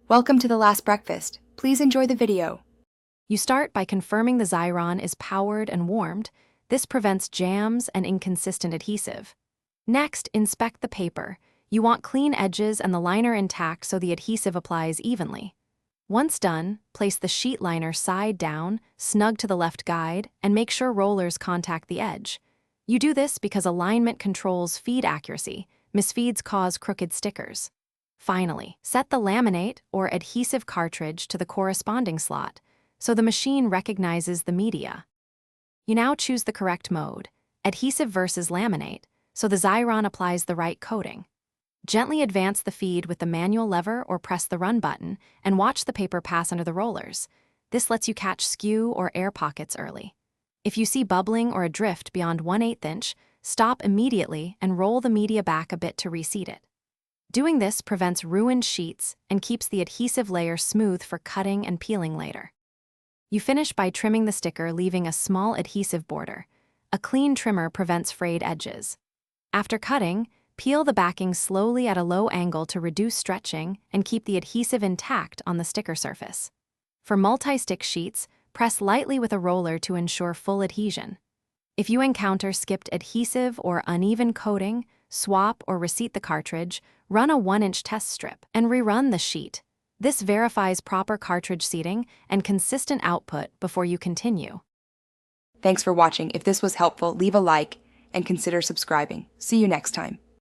Welcome to the last breakfast. Please enjoy the video. You start by confirming the Xyron is powered and warmed. This prevents jams and inconsistent adhesive. Next, inspect the paper. You want clean edges and the liner intact so the adhesive applies evenly. Once done, place the sheet liner side down, snug to the left guide, and make sure rollers contact the edge. You do this because alignment controls feed accuracy. Misfeeds cause crooked stickers. Finally, set the laminate or adhesive cartridge to the corresponding slot, so the machine recognizes the media. You now choose the correct mode, adhesive versus laminate, so the Xyron applies the right coating. Gently advance the feed with the manual lever or press the run button and watch the paper pass under the rollers. This lets you catch skew or air pockets early. If you see bubbling or a drift beyond 1/8 inch, stop immediately and roll the media back a bit to reseat it. Doing this prevents ruined sheets and keeps the adhesive layer smooth for cutting and peeling later. You finish by trimming the sticker, leaving a small adhesive border. A clean trimmer prevents frayed edges. After cutting, peel the backing slowly at a low angle to reduce stretching and keep the adhesive intact on the sticker surface. For multi-stick sheets, press lightly with a roller to ensure full adhesion. If you encounter skipped adhesive or uneven coating, swap or reseat the cartridge, run a 1-inch test strip, and rerun the sheet. This verifies proper cartridge seating and consistent output before you continue. Thanks for watching. If this was helpful, leave a like and consider subscribing. See you next time.